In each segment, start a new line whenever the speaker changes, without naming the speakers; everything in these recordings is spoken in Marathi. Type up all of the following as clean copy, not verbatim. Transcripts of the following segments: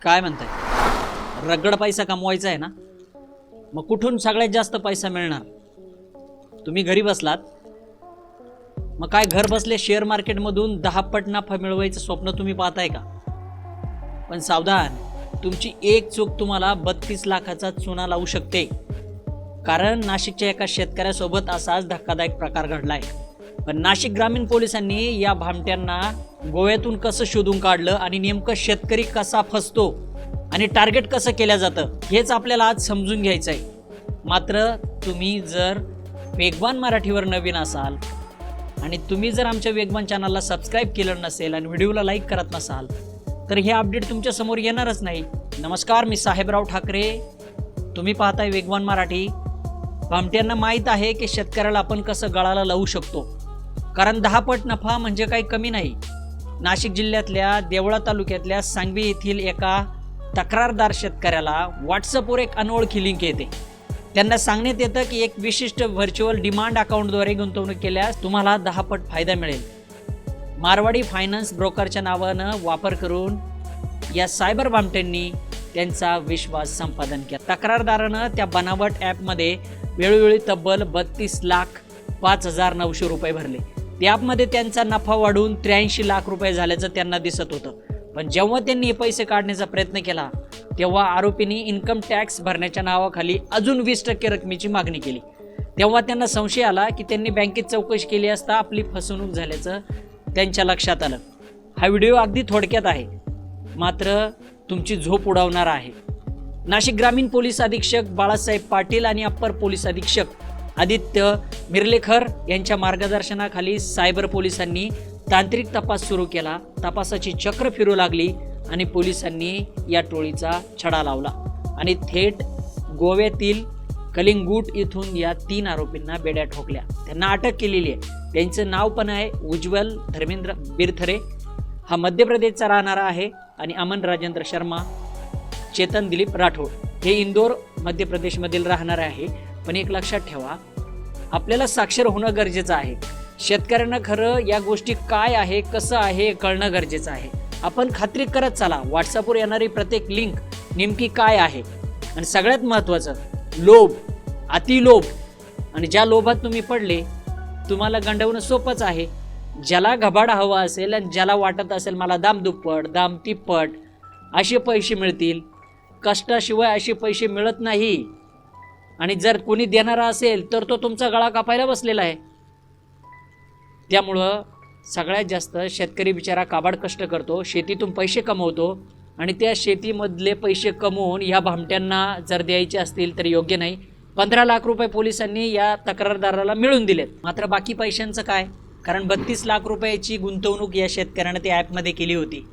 काय म्हणताय? रगड पैसा कमवायचा आहे ना, मग कुठून सगळ्यात जास्त पैसा मिळणार? तुम्ही घरी बसलात, मग काय घर बसले शेअर मार्केटमधून 10 पट नफा मिळवायचं स्वप्न तुम्ही पाहताय का? पण सावधान, तुमची एक चूक तुम्हाला 32 लाखाचा चुना लावू शकते. कारण नाशिकच्या एका शेतकऱ्यासोबत असाच धक्कादायक प्रकार घडलाय. पण नाशिक ग्रामीण पोलिसांनी या भामट्यांना गोव्यातून कसं शोधून काढलं आणि नेमकं शेतकरी कसा फसतो आणि टार्गेट कसं केलं जातं हेच आपल्याला आज समजून घ्यायचं आहे. मात्र तुम्ही जर वेगवान मराठीवर नवीन असाल आणि तुम्ही जर आमच्या वेगवान चॅनलला सबस्क्राईब केलं नसेल आणि व्हिडिओला लाईक करत नसाल तर हे अपडेट तुमच्या समोर येणारच नाही. नमस्कार, मी साहेबराव ठाकरे, तुम्ही पाहताय वेगवान मराठी. भामट्यांना माहीत आहे की शेतकऱ्याला आपण कसं गळाला लावू शकतो, कारण 10 पट नफा म्हणजे काही कमी नाही. नाशिक जिल्ह्यातल्या देवळा तालुक्यातल्या सांगवी येथील एका तक्रारदार शेतकऱ्याला व्हॉट्सअपवर एक अनोळखी लिंक येते. त्यांना सांगण्यात येतं की एक विशिष्ट व्हर्च्युअल डिमांड अकाउंटद्वारे गुंतवणूक केल्यास तुम्हाला 10 पट फायदा मिळेल. मारवाडी फायनान्स ब्रोकरच्या नावानं वापर करून या सायबर भामट्यांनी त्यांचा विश्वास संपादन केला. तक्रारदारानं त्या बनावट ॲपमध्ये वेळोवेळी तब्बल 32,05,900 रुपये भरले. त्या ॲपमध्ये त्यांचा नफा वाढून 83 लाख रुपये झाल्याचं त्यांना दिसत होतं. पण जेव्हा त्यांनी हे पैसे काढण्याचा प्रयत्न केला तेव्हा आरोपींनी इन्कम टॅक्स भरण्याच्या नावाखाली अजून 20% रकमेची मागणी केली. तेव्हा त्यांना संशय आला की त्यांनी बँकेत चौकशी केली असता आपली फसवणूक झाल्याचं त्यांच्या लक्षात आलं. हा व्हिडिओ अगदी थोडक्यात आहे, मात्र तुमची झोप उडवणार आहे. नाशिक ग्रामीण पोलीस अधीक्षक बाळासाहेब पाटील आणि अप्पर पोलीस अधीक्षक आदित्य मिर्लेकर यांच्या मार्गदर्शनाखाली सायबर पोलिसांनी तांत्रिक तपास सुरू केला. तपासाची चक्र फिरू लागली आणि पोलिसांनी या टोळीचा छडा लावला आणि थेट गोव्यातील कलिंगूट इथून या 3 आरोपींना बेड्या ठोकल्या. त्यांना अटक केलेली आहे. त्यांचं नाव पण आहे उज्ज्वल धर्मेंद्र बिरथरे, हा मध्य प्रदेशचा राहणारा आहे, आणि अमन राजेंद्र शर्मा, चेतन दिलीप राठोड हे इंदोर मध्य प्रदेशमधील राहणारे आहे. पण एक लक्षात ठेवा, आपल्याला साक्षर होणं गरजेचं आहे. शेतकऱ्यांना खरं या गोष्टी काय आहे, कसं आहे कळणं गरजेचं आहे. आपण खात्री करत चला व्हॉट्सअपवर येणारी प्रत्येक लिंक नेमकी काय आहे. आणि सगळ्यात महत्त्वाचं, लोभ, अतिलोभ. आणि ज्या लोभात तुम्ही पडले तुम्हाला गंडवणं सोपंच आहे. ज्याला घबाड हवा असेल आणि ज्याला वाटत असेल मला दाम दुप्पट दाम तिप्पट असे पैसे मिळतील, कष्टाशिवाय असे पैसे मिळत नाही. आणि जर कोणी देणारा असेल तर तो तुमचा गळा कापायला बसलेला आहे. त्यामुळं सगळ्यात जास्त शेतकरी बिचारा काबाड कष्ट करतो, शेतीतून पैसे कमवतो, आणि त्या शेतीमधले पैसे कमवून या भामट्यांना जर द्यायचे असतील तर योग्य नाही. 15 लाख रुपये पोलिसांनी या तक्रारदाराला मिळून दिलेत. मात्र बाकी पैशांचं काय? कारण 32 लाख रुपयाची गुंतवणूक या शेतकऱ्यानं त्या ॲपमध्ये केली होती.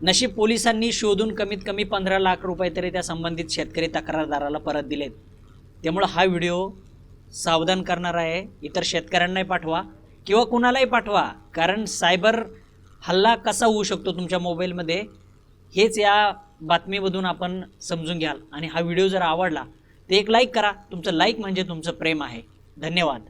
नशीब पोलिसांनी शोधून कमीत कमी 15 लाख रुपये तरी त्या संबंधित शेतकरी तक्रारदाराला परत दिलेत. त्यामुळं हा व्हिडिओ सावधान करणारा आहे. इतर शेतकऱ्यांनाही पाठवा किंवा कुणालाही पाठवा, कारण सायबर हल्ला कसा होऊ शकतो तुमच्या मोबाईलमध्ये हेच या बातमीमधून आपण समजून घ्याल. आणि हा व्हिडिओ जर आवडला तर एक लाईक करा. तुमचं लाईक म्हणजे तुमचं प्रेम आहे. धन्यवाद.